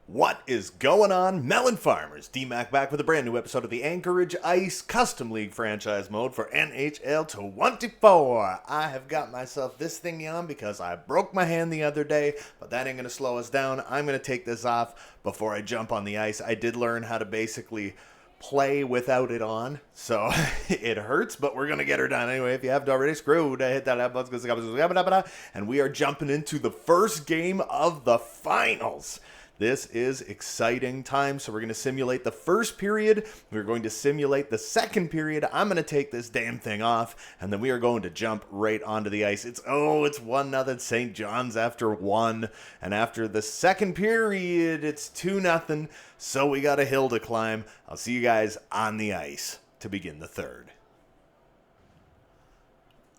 What is going on, melon farmers? D-Mac back with a brand new episode of the Anchorage Ice Custom League franchise mode for NHL 24. I have got myself this thingy on because I broke my hand the other day, but that ain't going to slow us down. I'm going to take this off before I jump on the ice. I did learn how to basically play without it on, so it hurts, but we're gonna get her done anyway. If you haven't already, screwed, hit that button, and we are jumping into the first game of the finals. This is exciting time, so we're going to simulate the first period. We're going to simulate the second period. I'm going to take this damn thing off, and then we are going to jump right onto the ice. It's 1-0 St. John's after 1, and after the second period, it's 2-0, so we got a hill to climb. I'll see you guys on the ice to begin the third.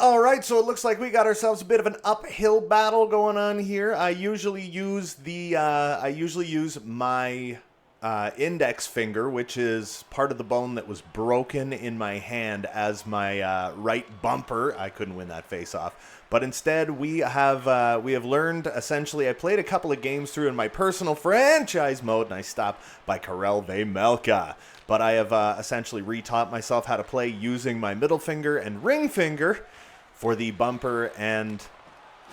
All right, so it looks like we got ourselves a bit of an uphill battle going on here. I usually use my index finger, which is part of the bone that was broken in my hand, as my right bumper. I couldn't win that face-off, but instead we have learned. Essentially, I played a couple of games through in my personal franchise mode, and I stopped by Karel Vejmelka. But I have essentially retaught myself how to play using my middle finger and ring finger for the bumper and,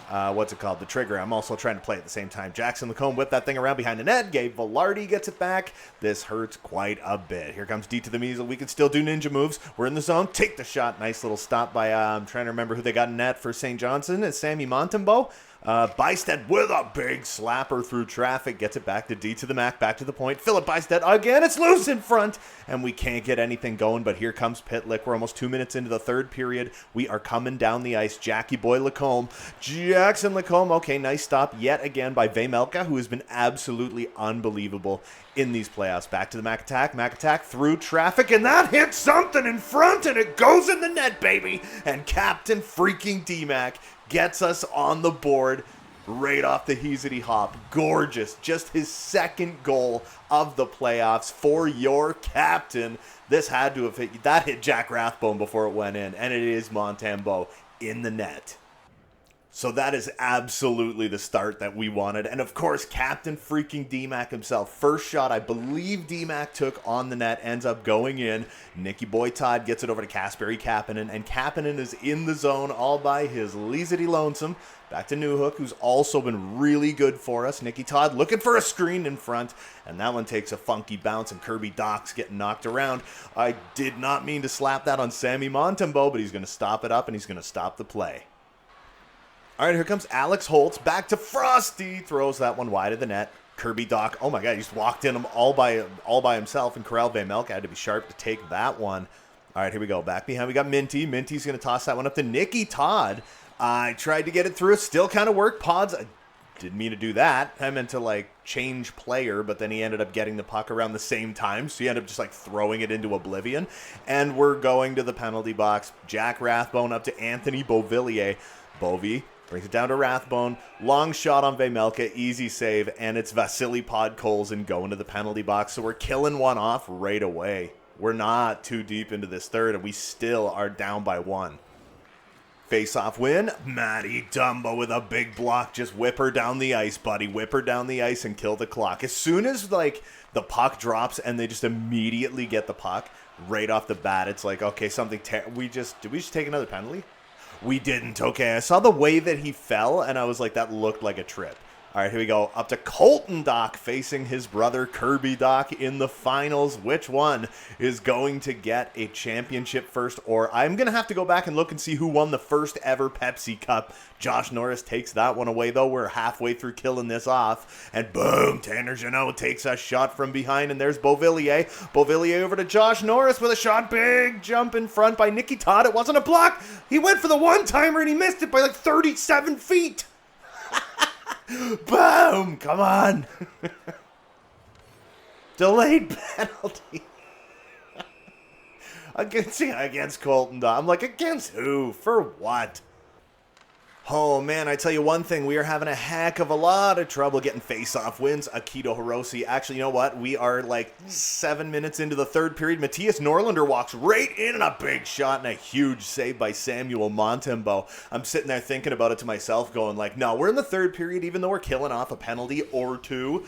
the trigger. I'm also trying to play at the same time. Jackson Lacombe whipped that thing around behind the net. Gabe Velarde gets it back. This hurts quite a bit. Here comes D to the measle. We can still do ninja moves. We're in the zone. Take the shot. Nice little stop by, I'm trying to remember who they got in net for St. Johnson. It's Sammy Montembeau. Bystead with a big slapper through traffic. Gets it back to D to the Mac. Back to the point. Philip Bystead again. It's loose in front. And we can't get anything going. But here comes Pitlick. We're almost 2 minutes into the third period. We are coming down the ice. Jackie Boy Lacombe. Jackson Lacombe. Okay, nice stop yet again by Vejmelka, who has been absolutely unbelievable in these playoffs. Back to the Mac attack. Mac attack through traffic. And that hits something in front. And it goes in the net, baby. And Captain freaking D-Mac gets us on the board right off the Heasity hop. Gorgeous. Just his second goal of the playoffs for your captain. This had to have hit. That hit Jack Rathbone before it went in. And it is Montembeau in the net. So that is absolutely the start that we wanted. And of course, Captain freaking D-Mac himself. First shot, I believe D-Mac took on the net, ends up going in. Nicky Boy Todd gets it over to Kasperi Kapanen. And Kapanen is in the zone all by his Leasity lonesome. Back to Newhook, who's also been really good for us. Nicky Todd looking for a screen in front. And that one takes a funky bounce, and Kirby Doc's getting knocked around. I did not mean to slap that on Sammy Montembeau, but he's going to stop it up, and he's going to stop the play. All right, here comes Alex Holtz. Back to Frosty. Throws that one wide of the net. Kirby Doc. Oh, my God. He just walked in him all by himself. And Karel Vejmelka had to be sharp to take that one. All right, here we go. Back behind, we got Minty. Minty's going to toss that one up to Nicky Todd. I tried to get it through. It still kind of worked. Pods. I didn't mean to do that. I meant to, change player. But then he ended up getting the puck around the same time. So he ended up just, throwing it into oblivion. And we're going to the penalty box. Jack Rathbone up to Anthony Beauvillier. Bovey brings it down to Rathbone. Long shot on Vejmelka. Easy save. And it's Vasily Podkolzin going to the penalty box. So we're killing one off right away. We're not too deep into this third, and we still are down by 1. Face-off win. Matty Dumbo with a big block. Just whip her down the ice, buddy. Whip her down the ice and kill the clock. As soon as, the puck drops and they just immediately get the puck right off the bat, it's like, okay, something did we just take another penalty? We didn't. Okay, I saw the way that he fell, and I was like, that looked like a trip. All right, here we go. Up to Colton Doc facing his brother Kirby Doc in the finals. Which one is going to get a championship first? Or I'm going to have to go back and look and see who won the first ever Pepsi Cup. Josh Norris takes that one away, though. We're halfway through killing this off. And boom, Tanner Jeannot takes a shot from behind. And there's Beauvillier. Beauvillier over to Josh Norris with a shot. Big jump in front by Nicky Todd. It wasn't a block. He went for the one-timer and he missed it by 37 feet. Boom! Come on! Delayed penalty. against Colton. I'm like, against who? For what? Oh, man, I tell you one thing. We are having a heck of a lot of trouble getting face-off wins. Akito Hiroshi. Actually, you know what? We are 7 minutes into the third period. Matthias Norlander walks right in and a big shot and a huge save by Samuel Montembeau. I'm sitting there thinking about it to myself going no, we're in the third period even though we're killing off a penalty or two.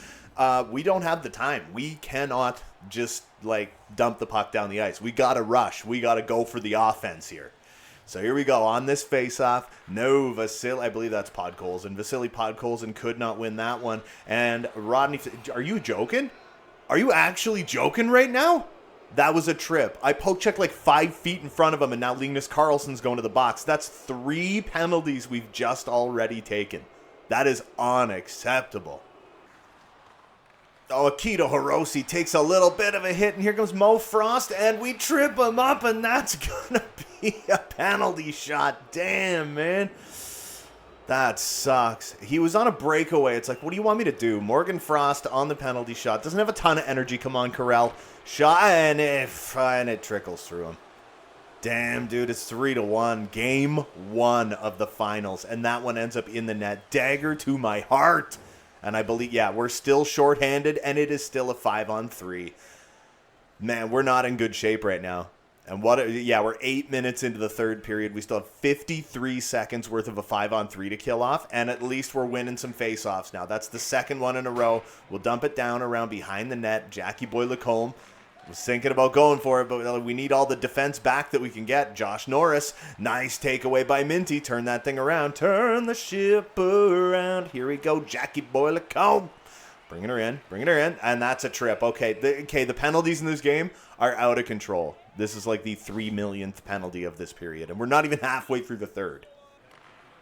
We don't have the time. We cannot just, like, dump the puck down the ice. We got to rush. We got to go for the offense here. So here we go on this face-off. No, Vasily, I believe that's Podkolzin. Vasily Podkolzin could not win that one. And Rodney, are you joking? Are you actually joking right now? That was a trip. I poke checked like 5 feet in front of him, and now Linus Karlsson's going to the box. That's 3 penalties we've just already taken. That is unacceptable. Oh, Akito Hirose takes a little bit of a hit, and here comes Mo Frost, and we trip him up, and that's going to be a penalty shot. Damn, man. That sucks. He was on a breakaway. It's like, what do you want me to do? Morgan Frost on the penalty shot. Doesn't have a ton of energy. Come on, Carell. Shot, and it trickles through him. Damn, dude, it's 3-1. Game 1 of the finals, and that one ends up in the net. Dagger to my heart. And I believe, yeah, we're still shorthanded, and it is still a 5-on-3. Man, we're not in good shape right now. And we're 8 minutes into the third period. We still have 53 seconds worth of a 5-on-3 to kill off, and at least we're winning some face-offs now. That's the second one in a row. We'll dump it down around behind the net. Jackie Boy Lacombe was thinking about going for it, but we need all the defense back that we can get. Josh Norris, nice takeaway by Minty. Turn that thing around. Turn the ship around. Here we go, Jackie Boy Lacombe. Bringing her in, and that's a trip. Okay, the penalties in this game are out of control. This is like the 3 millionth penalty of this period, and we're not even halfway through the third.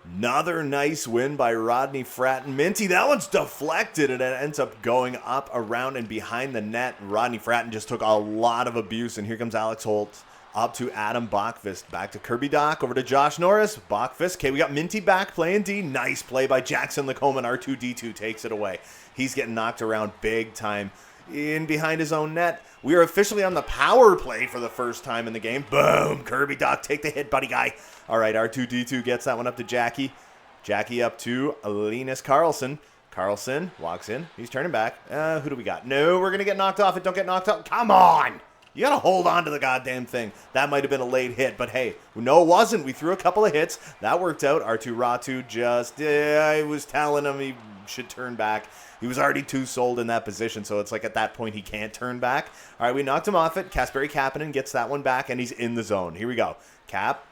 Another nice win by Rodney Fratton. Minty, that one's deflected, and it ends up going up, around, and behind the net. Rodney Fratton just took a lot of abuse, and here comes Alex Holt up to Adam Bachvist. Back to Kirby Doc, over to Josh Norris. Bachvist, okay, we got Minty back playing D. Nice play by Jackson Lacombe, and R2-D2 takes it away. He's getting knocked around big time in behind his own net. We are officially on the power play for the first time in the game. Boom! Kirby Doc, take the hit, buddy guy. All right, R2-D2 gets that one up to Jackie. Jackie up to Linus Karlsson. Karlsson walks in. He's turning back. Who do we got? No, we're going to get knocked off. Don't get knocked off. Come on! You got to hold on to the goddamn thing. That might have been a late hit, but hey, no, it wasn't. We threw a couple of hits. That worked out. R2-Ratu just, I was telling him he should turn back. He was already too sold in that position, so it's like at that point he can't turn back. All right, we knocked him off it. Kasperi Kapanen gets that one back, and he's in the zone. Here we go. Cap.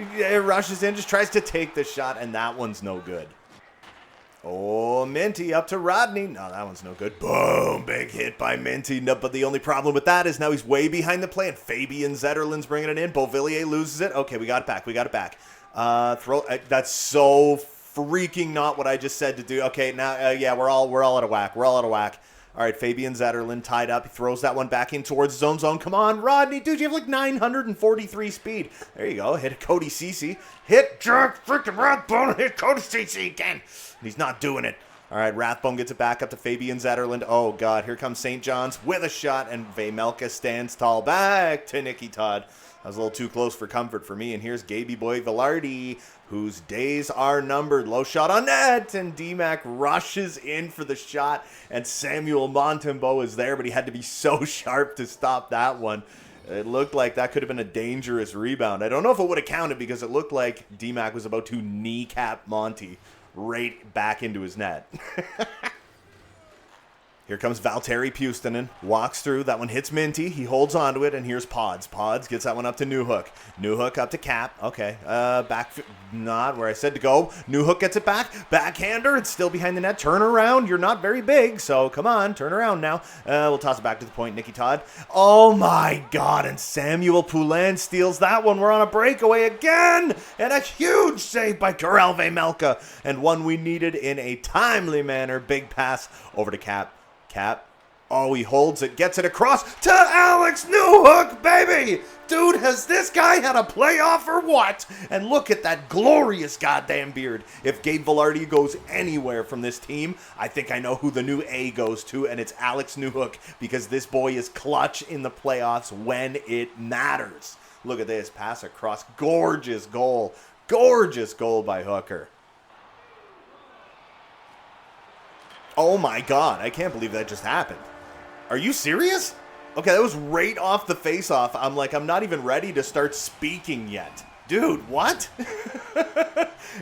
It rushes in, just tries to take the shot, and that one's no good. Oh, Minty up to Rodney. No, that one's no good. Boom, big hit by Minty. No, but the only problem with that is now he's way behind the play, and Fabian Zetterlund's bringing it in. Beauvillier loses it. Okay, we got it back. That's so freaking not what I just said to do. Okay, now, yeah, we're all out of whack. All right, Fabian Zetterlund tied up. He throws that one back in towards zone. Come on, Rodney. Dude, you have like 943 speed. There you go. Hit Cody Ceci. Hit Jack freaking Rathbone. Hit Cody Ceci again. He's not doing it. All right, Rathbone gets it back up to Fabian Zetterlund. Oh, God. Here comes St. John's with a shot, and Vejmelka stands tall. Back to Nicky Todd. That was a little too close for comfort for me. And here's Gaby Boy Velarde, whose days are numbered. Low shot on net, and D-Mac rushes in for the shot, and Samuel Montembeault is there, but he had to be so sharp to stop that one. It looked like that could have been a dangerous rebound. I don't know if it would have counted because it looked like D-Mac was about to kneecap Monty right back into his net. Here comes Valtteri Puustinen, walks through, that one hits Minty, he holds onto it, and here's Pods. Pods gets that one up to Newhook. Newhook up to Cap, okay, not where I said to go. Newhook gets it back, backhander, it's still behind the net, turn around, you're not very big, so come on, turn around now. We'll toss it back to the point, Nicky Todd. Oh my God, and Samuel Poulin steals that one, we're on a breakaway again, and a huge save by Karel Vejmelka, and one we needed in a timely manner, big pass over to Cap. Oh, he holds it, gets it across to Alex Newhook, baby! Dude, has this guy had a playoff or what? And look at that glorious goddamn beard. If Gabe Velarde goes anywhere from this team, I think I know who the new A goes to, and it's Alex Newhook, because this boy is clutch in the playoffs when it matters. Look at this, pass across, gorgeous goal by Hooker. Oh my God, I can't believe that just happened. Are you serious? Okay, that was right off the face-off. I'm not even ready to start speaking yet. Dude, what?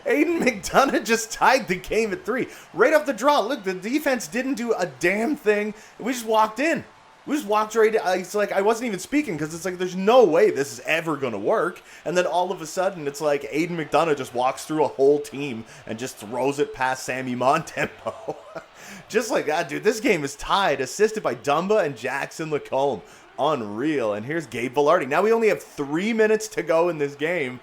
Aiden McDonough just tied the game at 3. Right off the draw. Look, the defense didn't do a damn thing. We just walked in. We just walked right in. It's like I wasn't even speaking because it's like there's no way this is ever going to work. And then all of a sudden, it's like Aiden McDonough just walks through a whole team and just throws it past Sammy Montempo. Just like that, dude. This game is tied, assisted by Dumba and Jackson Lacombe. Unreal. And here's Gabe Vilardi. Now we only have 3 minutes to go in this game.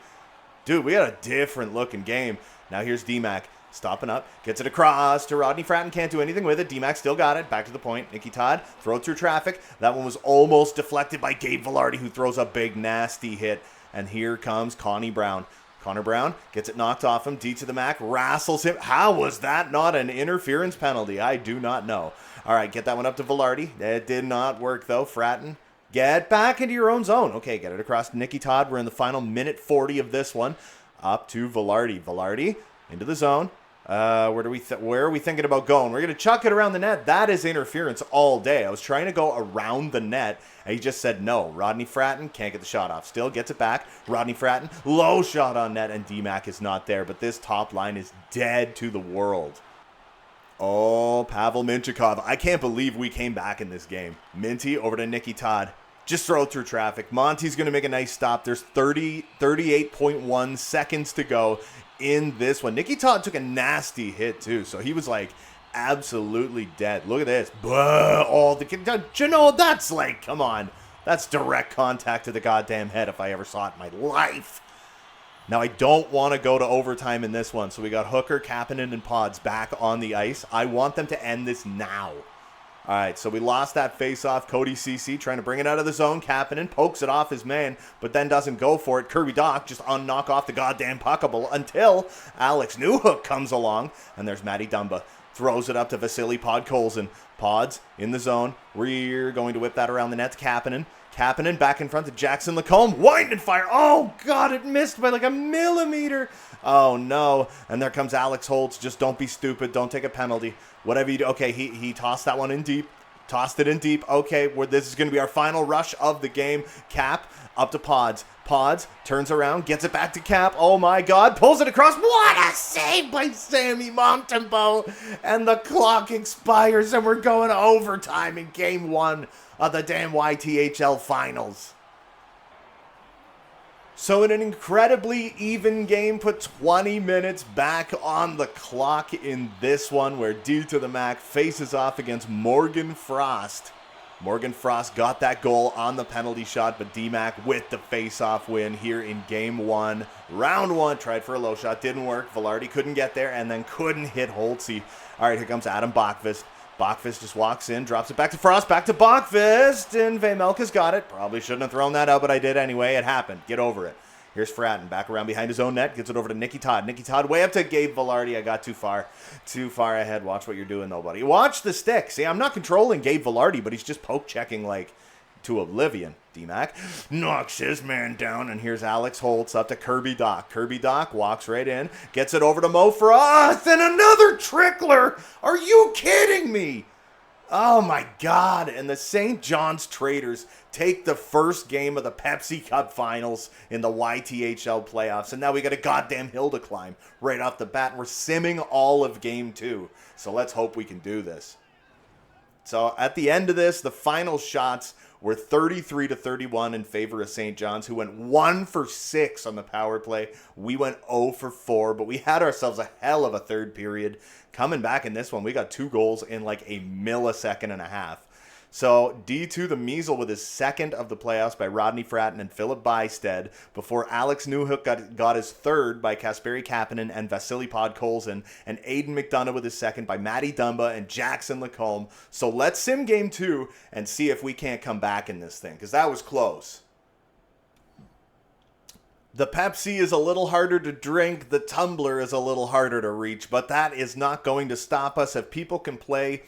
Dude, we got a different looking game. Now here's D-Mac. Stopping up, gets it across to Rodney Fratton, can't do anything with it. D-Mac still got it, back to the point. Nicky Todd, throw it through traffic. That one was almost deflected by Gabe Vilardi, who throws a big, nasty hit. And here comes Connie Brown. Connor Brown gets it knocked off him. D to the Mac, wrestles him. How was that not an interference penalty? I do not know. All right, get that one up to Vilardi. It did not work, though. Fratton, get back into your own zone. Okay, get it across to Nicky Todd. We're in the final minute 40 of this one. Up to Vilardi. Vilardi into the zone. Where are we thinking about going? We're going to chuck it around the net. That is interference all day. I was trying to go around the net, and he just said no. Rodney Fratton can't get the shot off. Still gets it back. Rodney Fratton, low shot on net, and D-Mac is not there. But this top line is dead to the world. Oh, Pavel Minchikov. I can't believe we came back in this game. Minty over to Nicky Todd. Just throw it through traffic. Monty's going to make a nice stop. There's 38.1 seconds to go in this one. Nicky Todd took a nasty hit, too. So he was, like, absolutely dead. Look at this. Oh, you know, that's like, come on. That's direct contact to the goddamn head if I ever saw it in my life. Now, I don't want to go to overtime in this one. So we got Hooker, Kapanen, and Pods back on the ice. I want them to end this now. All right, so we lost that face-off. Cody Ceci trying to bring it out of the zone. Kapanen pokes it off his man, but then doesn't go for it. Kirby Dach just knock off the goddamn puckable until Alex Newhook comes along, and there's Matty Dumba. Throws it up to Vasily Podkolzin. Pods in the zone. We're going to whip that around the net to Kapanen. Kapanen back in front to Jackson Lacombe. Wind and fire. Oh, God, it missed by like a millimeter. Oh, no. And there comes Alex Holtz. Just don't be stupid. Don't take a penalty. Whatever you do. Okay, he tossed that one in deep. Tossed it in deep. Okay, this is going to be our final rush of the game. Cap up to Pods. Pods turns around, gets it back to Cap. Oh, my God. Pulls it across. What a save by Sammy Montembeault. And the clock expires, and we're going to overtime in Game 1 of the damn YTHL Finals. So in an incredibly even game, put 20 minutes back on the clock in this one, where D to the Mac faces off against Morgan Frost. Morgan Frost got that goal on the penalty shot, but D-Mac with the face-off win here in Game 1. Round 1, tried for a low shot, didn't work. Vilardi couldn't get there and then couldn't hit Holtzy. All right, here comes Adam Bachvist. Bachvist just walks in, drops it back to Frost, back to Bachvist, and Vejmelka's got it. Probably shouldn't have thrown that out, but I did anyway. It happened. Get over it. Here's Fratton, back around behind his own net, gets it over to Nicky Todd. Nicky Todd way up to Gabe Vilardi. I got too far ahead. Watch what you're doing, nobody. Watch the stick. See, I'm not controlling Gabe Vilardi, but he's just poke-checking, like, to oblivion. D-Mac knocks his man down, and here's Alex Holtz up to Kirby Dach. Kirby Dach walks right in, gets it over to Mo Frost, and another trickler! Are you kidding me? Oh my God, and the St. John's Traders take the first game of the Pepsi Cup Finals in the YTHL playoffs, and now we got a goddamn hill to climb right off the bat, and we're simming all of Game 2, so let's hope we can do this. So at the end of this, the final shots were 33-31 in favor of St. John's, who went 1 for 6 on the power play. We went 0 for 4, but we had ourselves a hell of a third period. Coming back in this one, we got 2 goals in like a millisecond and a half. So D2 the Measle with his second of the playoffs by Rodney Fratton and Philip Bystead, before Alex Newhook got his third by Kasperi Kapanen and Vasily Podkolzin, and Aiden McDonough with his second by Matty Dumba and Jackson Lacombe. So let's sim Game 2 and see if we can't come back in this thing, because that was close. The Pepsi is a little harder to drink, the tumbler is a little harder to reach, but that is not going to stop us. If people can play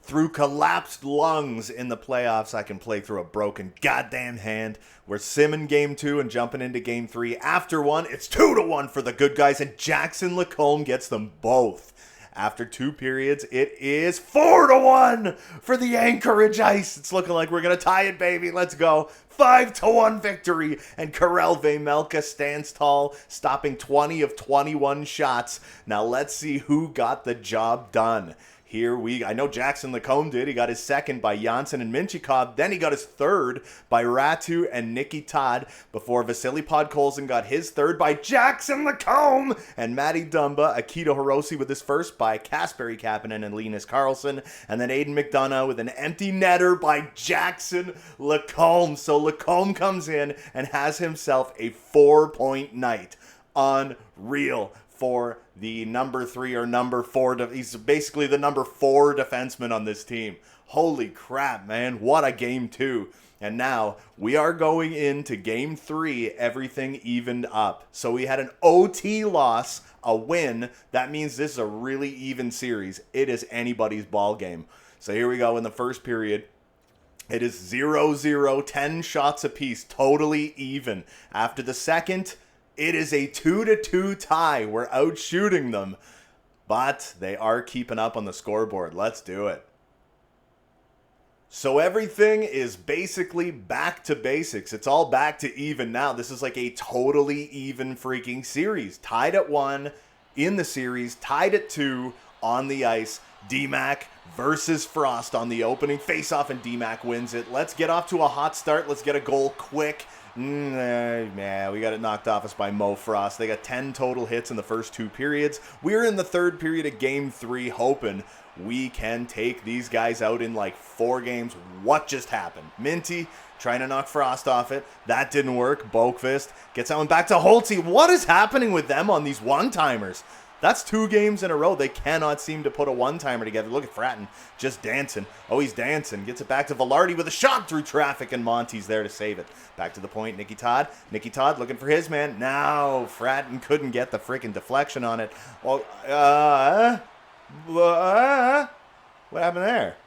through collapsed lungs in the playoffs, I can play through a broken goddamn hand. We're simming Game 2 and jumping into Game 3. After one, it's 2-1 for the good guys, and Jackson Lacombe gets them both. After 2 periods, it is 4-1 for the Anchorage Ice. It's looking like we're going to tie it, baby. Let's go. 5-1 victory, and Karel Vejmelka stands tall, stopping 20 of 21 shots. Now let's see who got the job done. I know Jackson Lacombe did. He got his second by Janssen and Minchikov. Then he got his third by Ratu and Nicky Todd before Vasily Podkolzin got his third by Jackson Lacombe. And Matty Dumba, Akito Hiroshi with his first by Kasperi Kapanen and Linus Karlsson. And then Aiden McDonough with an empty netter by Jackson Lacombe. So Lacombe comes in and has himself a 4-point night. Unreal for the number 3 or number 4. He's basically the number 4 defenseman on this team. Holy crap, man. What a game 2. And now we are going into game 3, everything evened up. So we had an OT loss, a win. That means this is a really even series. It is anybody's ball game. So here we go in the first period. It is 0-0, 10 shots apiece, totally even. After the second, it is a 2-2 tie. We're out shooting them, but they are keeping up on the scoreboard. Let's do it. So everything is basically back to basics. It's all back to even now. This is like a totally even freaking series. Tied at 1 in the series, tied at 2 on the ice. D-Mac versus Frost on the opening faceoff, and D-Mac wins it. Let's get off to a hot start. Let's get a goal quick. Yeah, we got it knocked off us by Mo Frost. They got 10 total hits in the first 2 periods. We're in the third period of game 3, hoping we can take these guys out in like 4 games. What just happened? Minty trying to knock Frost off it. That didn't work. Boakvist gets that one back to Holtzy. What is happening with them on these one-timers? That's 2 games in a row. They cannot seem to put a one-timer together. Look at Fratton just dancing. Oh, he's dancing. Gets it back to Velarde with a shot through traffic, and Monty's there to save it. Back to the point, Nicky Todd. Nicky Todd looking for his man. Now, Fratton couldn't get the freaking deflection on it. Well, what happened there?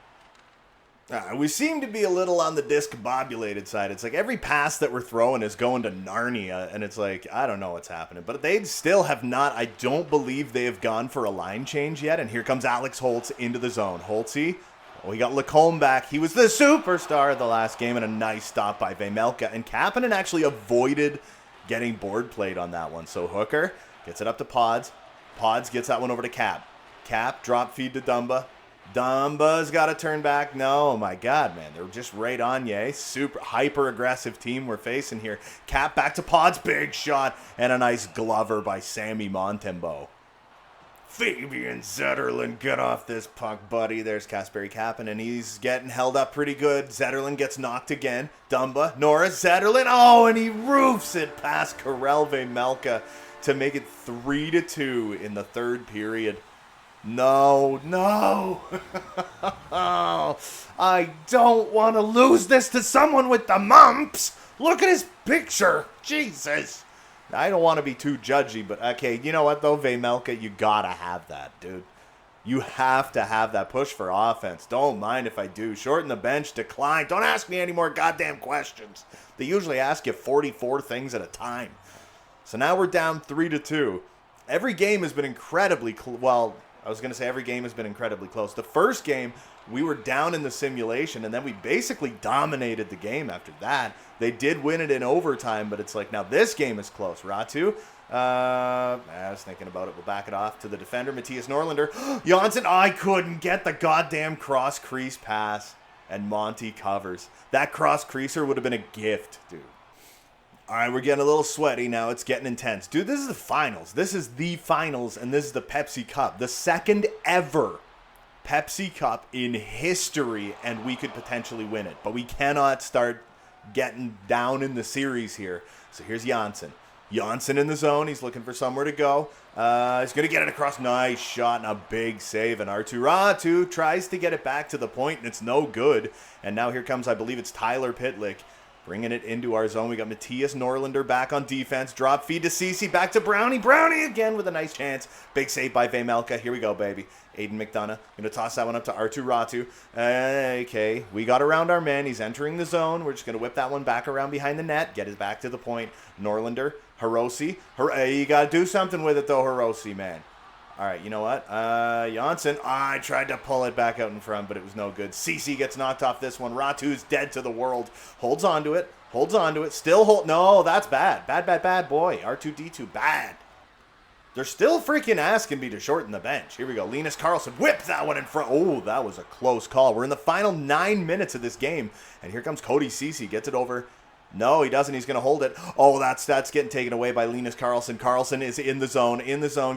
We seem to be a little on the discombobulated side. It's like every pass that we're throwing is going to Narnia, and it's like, I don't know what's happening. But they still have not, I don't believe they have gone for a line change yet. And here comes Alex Holtz into the zone. Holtzy, we got Lacombe back. He was the superstar of the last game, and a nice stop by Vejmelka. And Kapanen actually avoided getting board played on that one. So Hooker gets it up to Pods. Pods gets that one over to Cap. Cap, drop feed to Dumba. Dumba's got to turn back. No, my God, man. They're just right on you. Super hyper-aggressive team we're facing here. Cap back to Pods. Big shot. And a nice glover by Sammy Montembeault. Fabian Zetterlund, get off this puck, buddy. There's Kasperi Kapanen, and he's getting held up pretty good. Zetterlund gets knocked again. Dumba, Norris, Zetterlund. Oh, and he roofs it past Karel Vejmelka to make it 3-2 in the third period. No. I don't want to lose this to someone with the mumps. Look at his picture. Jesus. I don't want to be too judgy, but okay, you know what though, Vejmelka, you gotta have that, dude. You have to have that push for offense. Don't mind if I do. Shorten the bench, decline. Don't ask me any more goddamn questions. They usually ask you 44 things at a time. So now we're down 3-2. Every game has been incredibly every game has been incredibly close. The first game, we were down in the simulation, and then we basically dominated the game after that. They did win it in overtime, but it's like, now this game is close. Ratu, I was thinking about it. We'll back it off to the defender, Matthias Norlinder. Janssen, I couldn't get the goddamn cross-crease pass, and Monty covers. That cross-creaser would have been a gift, dude. All right, we're getting a little sweaty now. It's getting intense. Dude, this is the finals. This is the finals, and this is the Pepsi Cup. The second ever Pepsi Cup in history, and we could potentially win it. But we cannot start getting down in the series here. So here's Janssen. Janssen in the zone. He's looking for somewhere to go. He's going to get it across. Nice shot and a big save. And Ratu tries to get it back to the point, and it's no good. And now here comes, I believe it's Tyler Pitlick, bringing it into our zone. We got Matthias Norlinder back on defense. Drop feed to Cece. Back to Brownie. Brownie again with a nice chance. Big save by Vejmelka. Here we go, baby. Aiden McDonough. Going to toss that one up to Ratu. Okay. We got around our man. He's entering the zone. We're just going to whip that one back around behind the net. Get it back to the point. Norlinder. Hiroshi. You got to do something with it, though, Hiroshi, man. All right, you know what? Janssen, I tried to pull it back out in front, but it was no good. Cece gets knocked off this one. Ratu's dead to the world. Holds on to it. Still hold. No, that's bad. Bad, boy. R2-D2, bad. They're still freaking asking me to shorten the bench. Here we go. Linus Karlsson whip that one in front. Oh, that was a close call. We're in the final 9 minutes of this game. And here comes Cody Cece. Gets it over. No, he doesn't. He's going to hold it. Oh, that's getting taken away by Linus Karlsson. Karlsson is in the zone.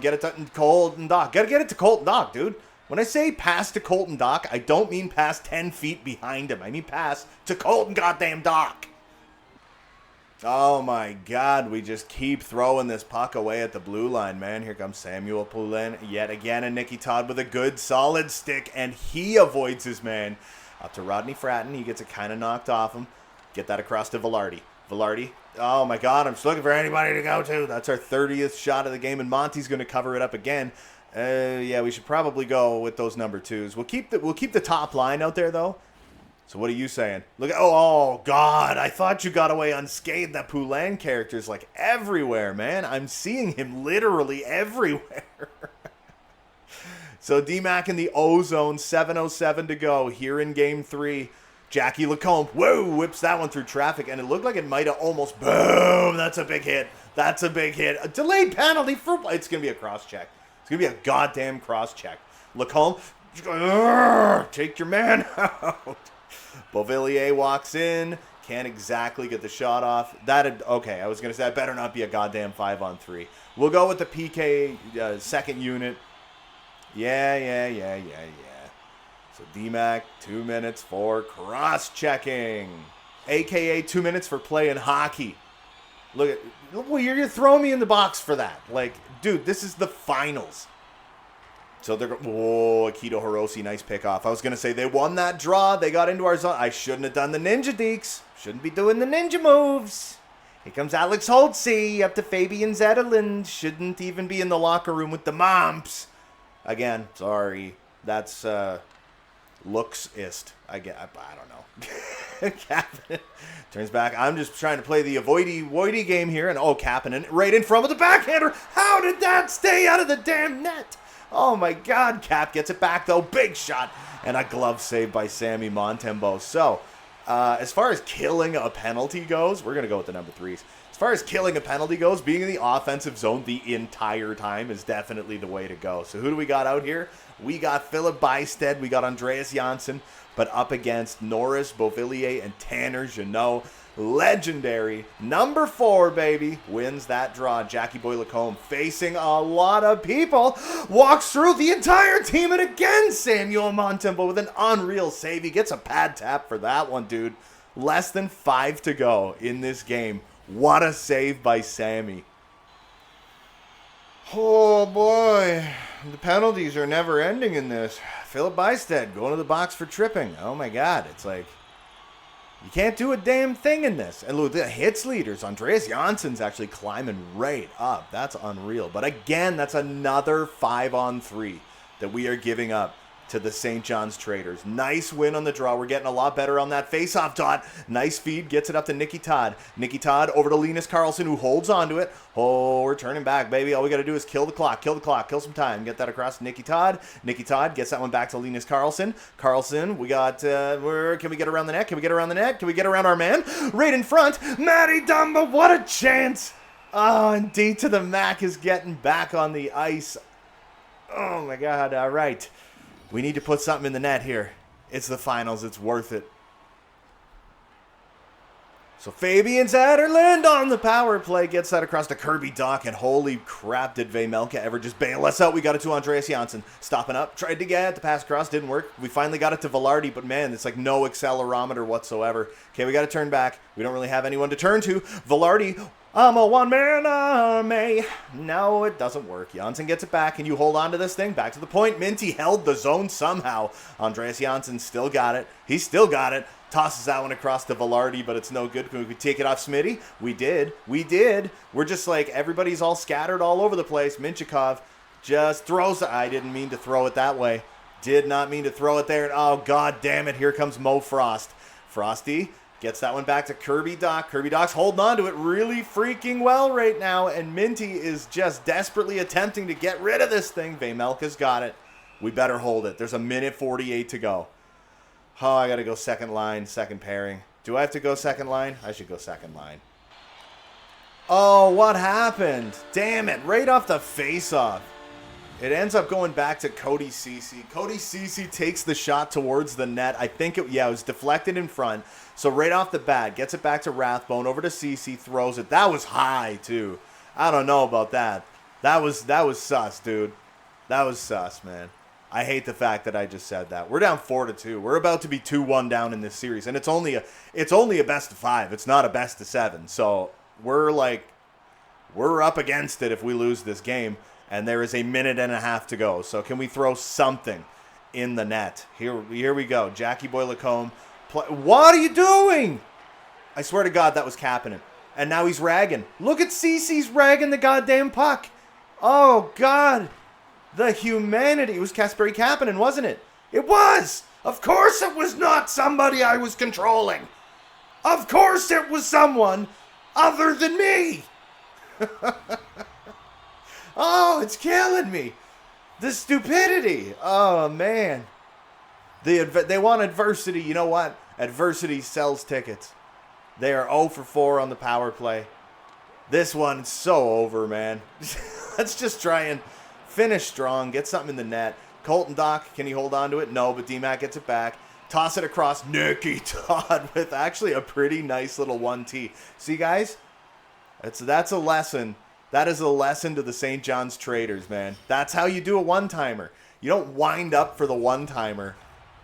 Get it to Colton Dach. Got to get it to Colton Dach, dude. When I say pass to Colton Dach, I don't mean pass 10 feet behind him. I mean pass to Colton goddamn Dach. Oh, my God. We just keep throwing this puck away at the blue line, man. Here comes Samuel Poulin yet again. And Nicky Todd with a good, solid stick. And he avoids his man. Up to Rodney Fratton. He gets it kind of knocked off him. Get that across to Velarde. Oh, my God. I'm just looking for anybody to go to. That's our 30th shot of the game. And Monty's going to cover it up again. Yeah, we should probably go with those number 2s. We'll keep the top line out there, though. So what are you saying? Look, oh God, I thought you got away unscathed. That Poulin character's like everywhere, man. I'm seeing him literally everywhere. So D-Mac in the O-zone, 7:07 to go here in game 3. Jackie Lacombe, whoa, whips that one through traffic, and it looked like it might have almost, boom, that's a big hit. A delayed penalty for, it's going to be a cross-check. It's going to be a goddamn cross-check. Lacombe, take your man out. Beauvillier walks in, can't exactly get the shot off. Okay, I was going to say, that better not be a goddamn 5-on-3. We'll go with the PK second unit. Yeah. So D-Mac, 2 minutes for cross-checking. AKA 2 minutes for playing hockey. Look, you're throwing me in the box for that. Like, dude, this is the finals. So they're going, whoa, Akito Hiroshi, nice pickoff. I was going to say they won that draw. They got into our zone. I shouldn't have done the ninja deeks. Shouldn't be doing the ninja moves. Here comes Alex Holtze up to Fabian Zetterlund. Shouldn't even be in the locker room with the moms. Again, sorry. That's looksist. I don't know. Kapanen turns back. I'm just trying to play the avoidy game here. And Kapanen right in front of the backhander. How did that stay out of the damn net? Oh, my God. Cap gets it back, though. Big shot. And a glove save by Sammy Montembeault. So, as far as killing a penalty goes, we're going to go with the number 3s. As far as killing a penalty goes, being in the offensive zone the entire time is definitely the way to go. So, who do we got out here? We got Philip Bystead. We got Andreas Janssen. But up against Norris, Beauvillier, and Tanner Jeannot. Legendary number 4, baby, wins that draw. Jackie Boy Lacombe facing a lot of people, walks through the entire team, and again Samuel Montembeault with an unreal save. He gets a pad tap for that one, dude. Less than 5 to go in this game. What a save by Sammy. Oh boy, the penalties are never ending in this. Philip Bystead going to the box for tripping. Oh my God, it's like, you can't do a damn thing in this. And look, the hits leaders, Andreas Janssen's actually climbing right up. That's unreal. But again, that's another 5-on-3 that we are giving up to the St. John's Traders. Nice win on the draw. We're getting a lot better on that face-off dot. Nice feed. Gets it up to Nicky Todd. Nicky Todd over to Linus Karlsson, who holds on to it. Oh, we're turning back, baby. All we got to do is kill the clock. Kill some time. Get that across to Nicky Todd. Nicky Todd gets that one back to Linus Karlsson. Karlsson, we got, can we get around the net? Can we get around the net? Can we get around our man? Right in front. Matty Dumba, what a chance. Oh, and D to the Mac is getting back on the ice. Oh, my God. All right. We need to put something in the net here. It's the finals. It's worth it. So Fabian Zetterlund on the power play gets that across to Kirby Dach, and holy crap, did Vejmelka ever just bail us out. We got it to Andreas Janssen. Stopping up, tried to get the pass across, didn't work. We finally got it to Velarde, but man, it's like no accelerometer whatsoever. Okay, we got to turn back. We don't really have anyone to turn to. Velarde, I'm a one-man army. No, it doesn't work. Janssen gets it back, and you hold on to this thing. Back to the point. Minty held the zone somehow. Andreas Janssen still got it. He still got it. Tosses that one across to Velarde, but it's no good. Can we take it off Smitty? We did. We're just like, everybody's all scattered all over the place. Minchikov just throws it. I didn't mean to throw it that way. Did not mean to throw it there. And oh, God damn it. Here comes Mo Frost. Frosty Gets that one back to Kirby Dach. Kirby Dach's holding on to it really freaking well right now. And Minty is just desperately attempting to get rid of this thing. Vejmelka's got it. We better hold it. There's a minute 48 to go. Oh, I got to go second line, second pairing. Do I have to go second line? I should go second line. Oh, what happened? Damn it. Right off the face-off. It ends up going back to Cody Ceci. Cody Ceci takes the shot towards the net. I think it was deflected in front. So right off the bat, gets it back to Rathbone, over to Ceci, throws it. That was high, too. I don't know about that. That was sus, dude. That was sus, man. I hate the fact that I just said that. We're down 4-2. We're about to be 2-1 down in this series, and it's only a best of 5. It's not a best of 7. So we're up against it if we lose this game. And there is a minute and a half to go. So can we throw something in the net? Here we go. Jackie Boy Lacombe. What are you doing? I swear to God, that was Kapanen. And now he's ragging. Look at Ceci's ragging the goddamn puck. Oh, God. The humanity. It was Kasperi Kapanen, wasn't it? It was. Of course it was not somebody I was controlling. Of course it was someone other than me. Oh, it's killing me. The stupidity. Oh, man. They want adversity. You know what? Adversity sells tickets. They are 0 for 4 on the power play. This one's so over, man. Let's just try and finish strong. Get something in the net. Colton Dach, can he hold on to it? No, but D-Mac gets it back. Toss it across. Nicky Todd with actually a pretty nice little 1T. See, guys? That's a lesson. That is a lesson to the St. John's Traders, man. That's how you do a one-timer. You don't wind up for the one-timer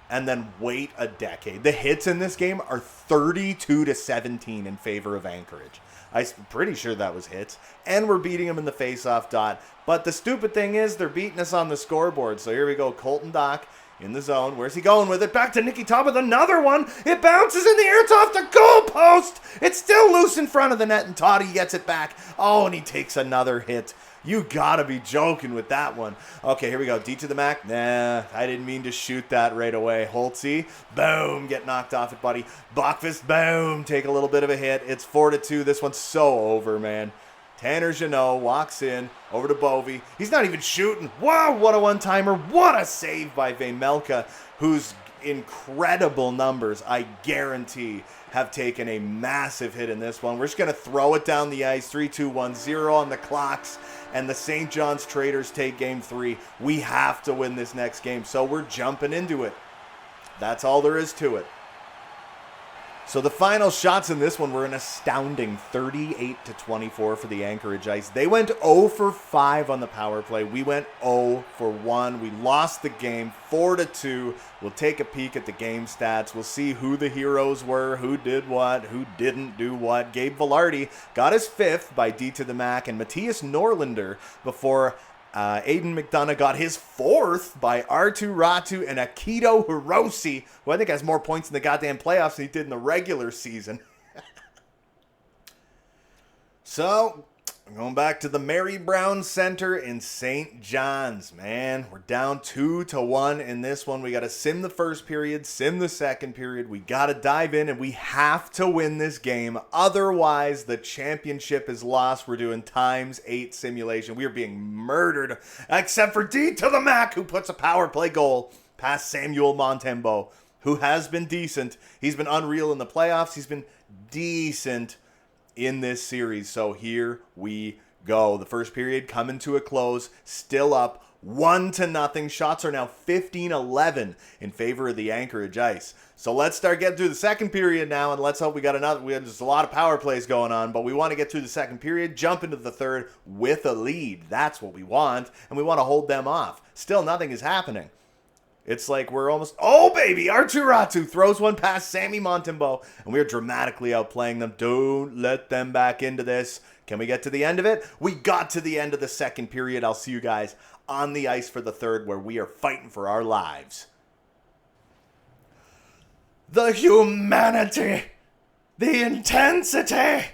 and then wait a decade. The hits in this game are 32-17 in favor of Anchorage. I'm pretty sure that was hits. And we're beating them in the face-off dot. But the stupid thing is they're beating us on the scoreboard. So here we go. Colton Dach in the zone. Where's he going with it? Back to Nicky Todd with another one. It bounces in the air. It's off the goal post. It's still loose in front of the net, and Toddy gets it back. Oh, and he takes another hit. You gotta be joking with that one. Okay, here we go. D to the Mac. Nah, I didn't mean to shoot that right away. Holtzy. Boom. Get knocked off it, buddy. Bachfist. Boom. Take a little bit of a hit. It's 4-2. This one's so over, man. Tanner Jeannot walks in, over to Bovey. He's not even shooting. Wow, what a one-timer. What a save by Vejmelka, whose incredible numbers, I guarantee, have taken a massive hit in this one. We're just going to throw it down the ice. 3-2-1-0 on the clocks, and the St. John's Traders take Game 3. We have to win this next game, so we're jumping into it. That's all there is to it. So the final shots in this one were an astounding 38-24 for the Anchorage Ice. They went 0 for 5 on the power play. We went 0 for 1. We lost the game 4-2. We'll take a peek at the game stats. We'll see who the heroes were, who did what, who didn't do what. Gabe Vilardi got his 5th by D to the Mac, and Matthias Norlander before Aiden McDonough got his 4th by Artu Ratu and Akito Hiroshi, who I think has more points in the goddamn playoffs than he did in the regular season. So, going back to the Mary Brown Center in St. John's, man. We're down 2-1 in this one. We got to sim the first period, sim the second period. We got to dive in, and we have to win this game. Otherwise, the championship is lost. We're doing ×8 simulation. We are being murdered, except for D to the Mac, who puts a power play goal past Samuel Montembeault, who has been decent. He's been unreal in the playoffs. He's been decent in this series. So here we go. The first period coming to a close, still up 1-0. Shots are now 15-11 in favor of the Anchorage Ice. So let's start getting through the second period now, and let's hope we got another. We have just a lot of power plays going on, but we want to get through the second period, jump into the third with a lead. That's what we want, and we want to hold them off. Still, nothing is happening. It's like we're almost... Oh, baby! Artu Ratu throws one past Sammy Montembeault, and we're dramatically outplaying them. Don't let them back into this. Can we get to the end of it? We got to the end of the second period. I'll see you guys on the ice for the third, where we are fighting for our lives. The humanity, the intensity,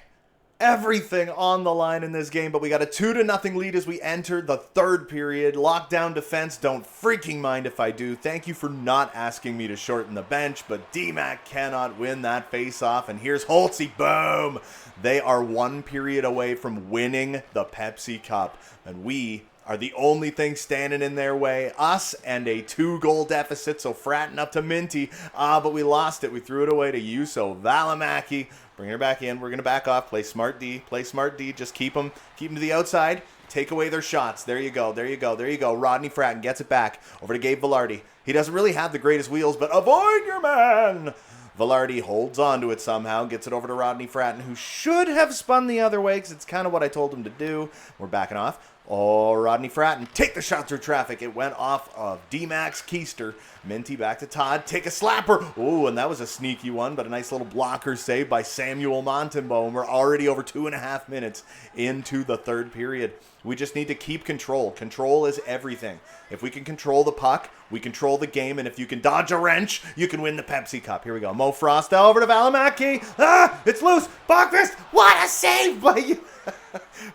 everything on the line in this game, but we got a 2-0 lead as we enter the third period. Lockdown defense, don't freaking mind if I do. Thank you for not asking me to shorten the bench, but D-Mac cannot win that face-off, and here's Holtzy, boom! They are 1 period away from winning the Pepsi Cup, and we are the only thing standing in their way. Us and a 2-goal deficit, so fratting up to Minty. But we lost it. We threw it away to Juuso Välimäki. Bring her back in. We're going to back off. Play smart D. Play smart D. Just keep them to the outside. Take away their shots. There you go. There you go. There you go. Rodney Fratton gets it back over to Gabe Vilardi. He doesn't really have the greatest wheels, but avoid your man. Vilardi holds on to it somehow, gets it over to Rodney Fratton, who should have spun the other way because it's kind of what I told him to do. We're backing off. Oh, Rodney Fratton, take the shot through traffic. It went off of D-Max Keister. Minty back to Todd. Take a slapper. Oh, and that was a sneaky one, but a nice little blocker save by Samuel Montembeau. And we're already over 2.5 minutes into the third period. We just need to keep control. Control is everything. If we can control the puck, we control the game. And if you can dodge a wrench, you can win the Pepsi Cup. Here we go. Mo Frost over to Välimäki. Ah, it's loose. Bachfist. What a save by you.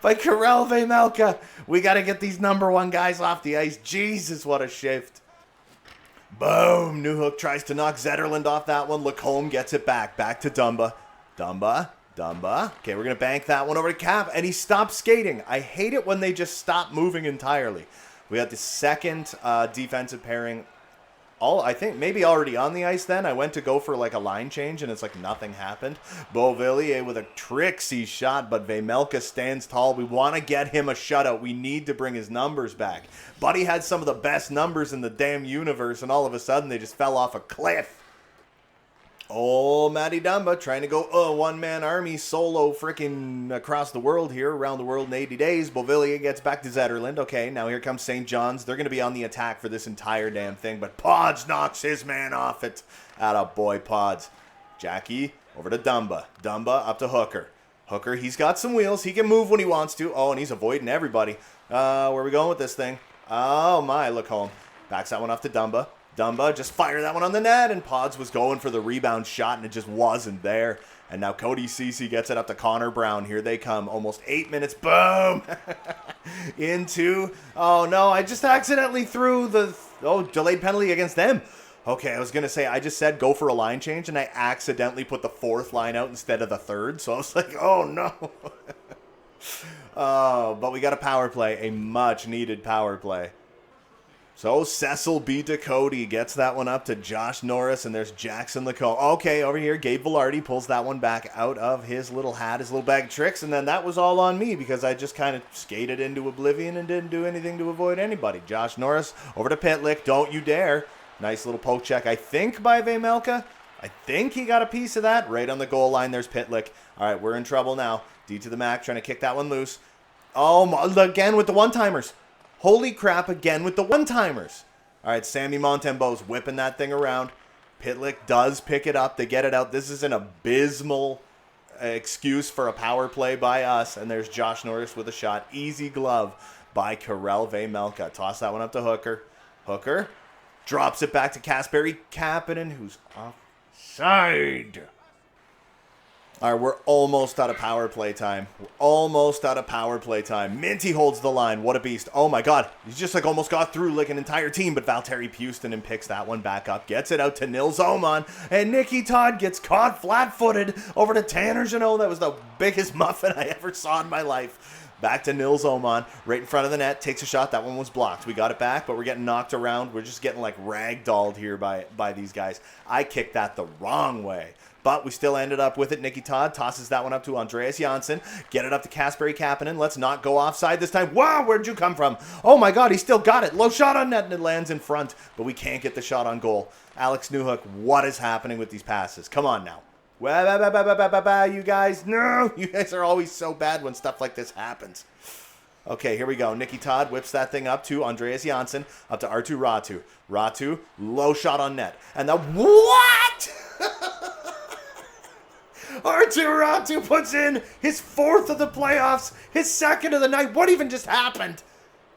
By Karel Vejmelka. We got to get these number one guys off the ice. Jesus, what a shift. Boom. Newhook tries to knock Zetterlund off that one. Lacombe gets it back. Back to Dumba. Dumba. Okay, we're going to bank that one over to Cap. And he stopped skating. I hate it when they just stop moving entirely. We had the second defensive pairing. I think maybe already on the ice then. I went to go for like a line change and it's like nothing happened. Beauvillier with a tricksy shot, but Vejmelka stands tall. We want to get him a shutout. We need to bring his numbers back. Buddy had some of the best numbers in the damn universe and all of a sudden they just fell off a cliff. Oh, Matty Dumba trying to go one-man army solo freaking across the world here, around the world in 80 days. Beauvillier gets back to Zetterlund. Okay, now here comes St. John's. They're going to be on the attack for this entire damn thing, but Pods knocks his man off it. Attaboy, Pods. Jackie over to Dumba. Dumba up to Hooker. Hooker, he's got some wheels. He can move when he wants to. Oh, and he's avoiding everybody. Where are we going with this thing? Oh, my, look home. Backs that one off to Dumba. Dumba just fired that one on the net, and Pods was going for the rebound shot, and it just wasn't there. And now Cody Ceci gets it up to Connor Brown. Here they come. Almost 8 minutes. Boom! Into... Oh, no. I just accidentally threw the... delayed penalty against them. Okay, I was going to say, I just said go for a line change, and I accidentally put the fourth line out instead of the third. So I was like, oh, no. But we got a power play. A much-needed power play. So Cecil B. Ducote gets that one up to Josh Norris, and there's Jackson Lacombe. Okay, over here, Gabe Vilardi pulls that one back out of his little hat, his little bag of tricks, and then that was all on me because I just kind of skated into oblivion and didn't do anything to avoid anybody. Josh Norris over to Pitlick. Don't you dare. Nice little poke check, I think, by Vejmelka. I think he got a piece of that. Right on the goal line, there's Pitlick. All right, we're in trouble now. D to the Mac, trying to kick that one loose. Oh, again with the one-timers. Holy crap, again with the one-timers. All right, Sammy Montembeau's whipping that thing around. Pitlick does pick it up. They get it out. This is an abysmal excuse for a power play by us. And there's Josh Norris with a shot. Easy glove by Karel Vejmelka. Toss that one up to Hooker. Hooker drops it back to Kasperi Kapanen, who's offside. All right, we're almost out of power play time. Minty holds the line. What a beast. Oh, my God. He's just like almost got through like an entire team, but Valtteri Puustinen picks that one back up. Gets it out to Nils Oman, and Nicky Todd gets caught flat-footed over to Tanner Jeannot. That was the biggest muffin I ever saw in my life. Back to Nils Oman, right in front of the net. Takes a shot. That one was blocked. We got it back, but we're getting knocked around. We're just getting like ragdolled here by these guys. I kicked that the wrong way. But we still ended up with it. Nicky Todd tosses that one up to Andreas Janssen. Get it up to Kasperi Kapanen. Let's not go offside this time. Wow, where'd you come from? Oh, my God, he still got it. Low shot on net, and it lands in front. But we can't get the shot on goal. Alex Newhook, what is happening with these passes? Come on now. You guys. No, you guys are always so bad when stuff like this happens. Okay, here we go. Nicky Todd whips that thing up to Andreas Janssen. Up to Arttu Ratu. Ratu, low shot on net. And the... What? Arttu Ratu puts in his fourth of the playoffs, his second of the night. What even just happened?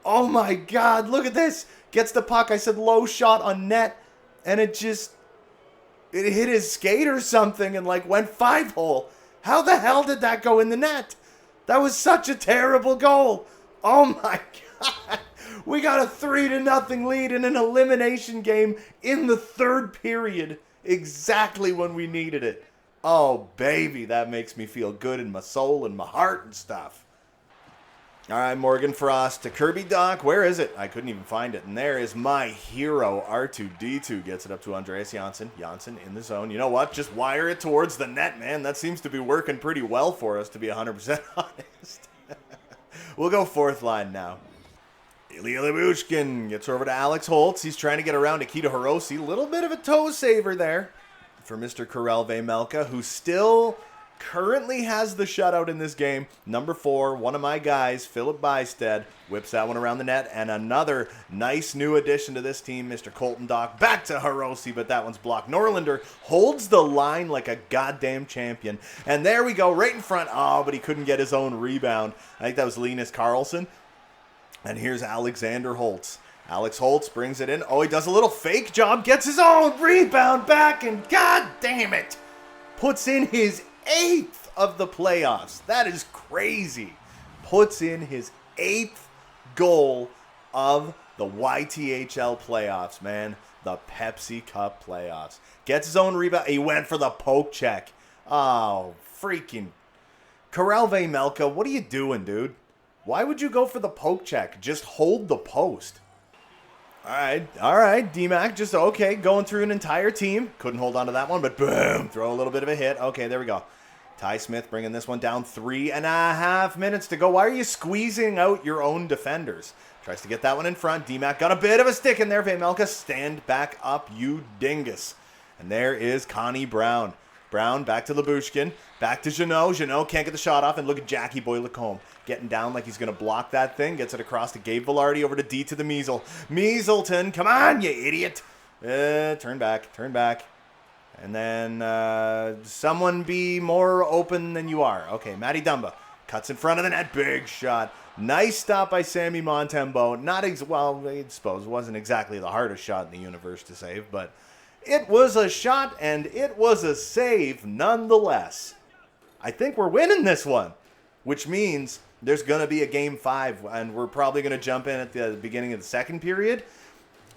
Oh my God, look at this. Gets the puck. I said low shot on net, and it hit his skate or something and like went 5-hole. How the hell did that go in the net? That was such a terrible goal. Oh my God. We got a 3-0 lead in an elimination game in the third period, exactly when we needed it. Oh, baby, that makes me feel good in my soul and my heart and stuff. All right, Morgan Frost to Kirby Doc. Where is it? I couldn't even find it. And there is my hero, R2-D2. Gets it up to Andreas Janssen. Janssen in the zone. You know what? Just wire it towards the net, man. That seems to be working pretty well for us, to be 100% honest. We'll go fourth line now. Ilya Lyubushkin gets over to Alex Holtz. He's trying to get around Akita Hirose. A little bit of a toe saver there for Mr. Karel Vejmelka, who still currently has the shutout in this game. Number 4, one of my guys, Philip Bystad, whips that one around the net. And another nice new addition to this team, Mr. Colton Dock. Back to Hirose, but that one's blocked. Norlander holds the line like a goddamn champion. And there we go, right in front. Oh, but he couldn't get his own rebound. I think that was Linus Karlsson. And here's Alexander Holtz. Alex Holtz brings it in. Oh, he does a little fake job. Gets his own rebound back. And god damn it, puts in his 8th of the playoffs. That is crazy. Puts in his 8th goal of the YTHL playoffs, man. The Pepsi Cup playoffs. Gets his own rebound. He went for the poke check. Oh, freaking Karel Vejmelka, what are you doing, dude? Why would you go for the poke check? Just hold the post. All right, D-Mac, just okay, going through an entire team. Couldn't hold on to that one, but boom, throw a little bit of a hit. Okay, there we go. Ty Smith bringing this one down. 3.5 minutes to go. Why are you squeezing out your own defenders? Tries to get that one in front. D-Mac got a bit of a stick in there. Vejmelka, stand back up, you dingus. And there is Connie Brown. Brown back to Lyubushkin. Back to Jeannot. Jeannot can't get the shot off. And look at Jackie Boy Lacombe getting down like he's going to block that thing. Gets it across to Gabe Velarde over to D to the Measle. Measleton, come on, you idiot. Turn back. And then someone be more open than you are. Okay, Matty Dumba cuts in front of the net. Big shot. Nice stop by Sammy Montembeault. Well, I suppose it wasn't exactly the hardest shot in the universe to save, but it was a shot and it was a save nonetheless. I think we're winning this one, which means there's going to be a game 5, and we're probably going to jump in at the beginning of the second period.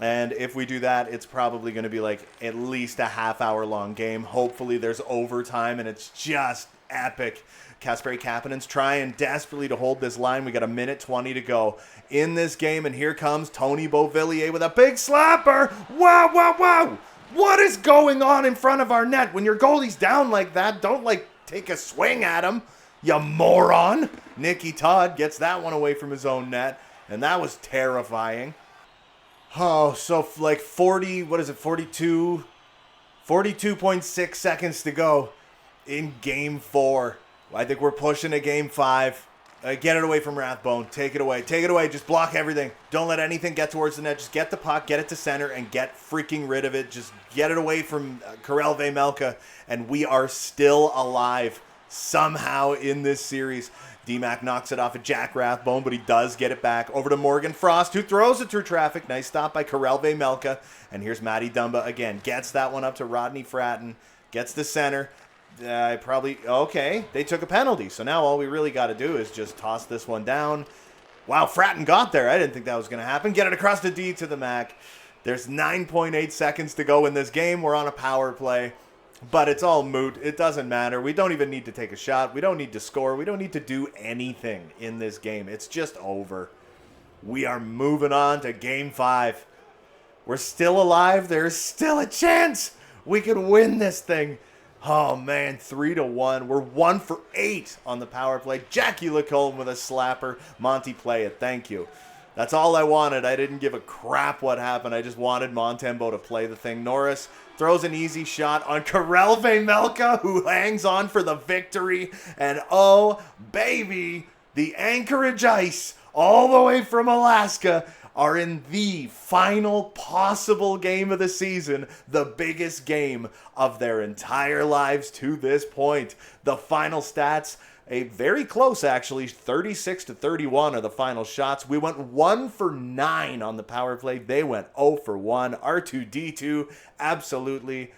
And if we do that, it's probably going to be like at least a half-hour-long game. Hopefully there's overtime, and it's just epic. Kasperi Kapanen's trying desperately to hold this line. We got 1:20 to go in this game, and here comes Tony Beauvillier with a big slapper. Wow. What is going on in front of our net? When your goalie's down like that, don't, take a swing at him, you moron. Nicky Todd gets that one away from his own net, and that was terrifying. Oh, so 42.6 seconds to go in Game 4. I think we're pushing to Game 5. Get it away from Rathbone. Take it away. Just block everything. Don't let anything get towards the net. Just get the puck, get it to center, and get freaking rid of it. Just get it away from Karel Vejmelka, and we are still alive somehow in this series. D-Mac knocks it off of Jack Rathbone, but he does get it back over to Morgan Frost, who throws it through traffic. Nice stop by Karel Vejmelka. And here's Matty Dumba again. Gets that one up to Rodney Fratton. Gets the center. Okay, they took a penalty. So now all we really got to do is just toss this one down. Wow, Fratton got there. I didn't think that was going to happen. Get it across the D to the Mac. There's 9.8 seconds to go in this game. We're on a power play. But it's all moot. It doesn't matter. We don't even need to take a shot. We don't need to score. We don't need to do anything in this game. It's just over. We are moving on to Game 5. We're still alive. There's still a chance we could win this thing. Oh, man, 3-1. We're 1 for 8 on the power play. Jackie Lacombe with a slapper. Monty, play it. Thank you. That's all I wanted. I didn't give a crap what happened. I just wanted Montembeault to play the thing. Norris throws an easy shot on Karel Vejmelka, who hangs on for the victory. And oh, baby, the Anchorage Ice, all the way from Alaska, are in the final possible game of the season, the biggest game of their entire lives to this point. The final stats, a very close, actually, 36-31 are the final shots. We went 1 for 9 on the power play. They went 0 for 1. R2-D2, absolutely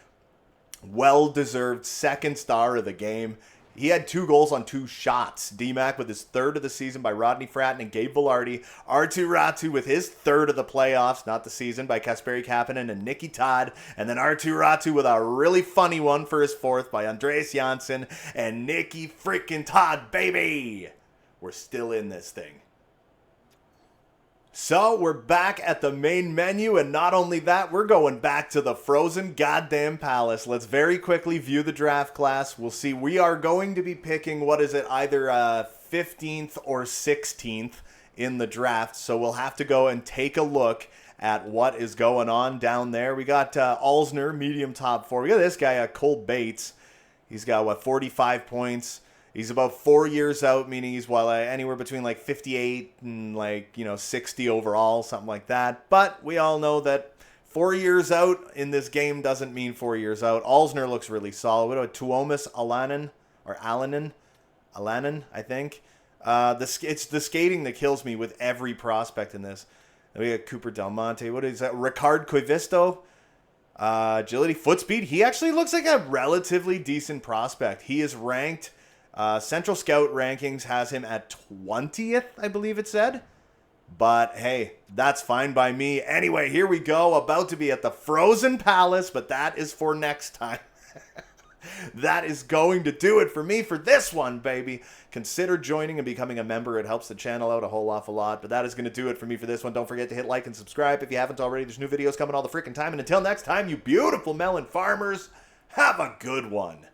well-deserved second star of the game. He had 2 goals on 2 shots. D-Mac with his 3rd of the season by Rodney Fratton and Gabe Velarde. Arttu Ratu with his 3rd of the playoffs, not the season, by Kasperi Kapanen and Nicky Todd. And then Arttu Ratu with a really funny one for his 4th by Andreas Janssen and Nicky freaking Todd, baby! We're still in this thing. So, we're back at the main menu, and not only that, we're going back to the frozen goddamn palace. Let's very quickly view the draft class. We'll see. We are going to be picking, what is it, either 15th or 16th in the draft, so we'll have to go and take a look at what is going on down there. We got Alzner, medium top 4. We got this guy, Cole Bates. He's got, 45 points. He's about 4 years out, meaning he's anywhere between 58 and 60 overall, something like that. But we all know that 4 years out in this game doesn't mean 4 years out. Alzner looks really solid. What about Tuomas Alanen, I think. It's the skating that kills me with every prospect in this. Then we got Cooper Del Monte. What is that? Ricard Coivisto. Agility, foot speed. He actually looks like a relatively decent prospect. He is ranked. Central Scout Rankings has him at 20th, I believe it said. But, hey, that's fine by me. Anyway, here we go. About to be at the Frozen Palace, but that is for next time. That is going to do it for me for this one, baby. Consider joining and becoming a member. It helps the channel out a whole awful lot. But that is going to do it for me for this one. Don't forget to hit like and subscribe if you haven't already. There's new videos coming all the freaking time. And until next time, you beautiful melon farmers, have a good one.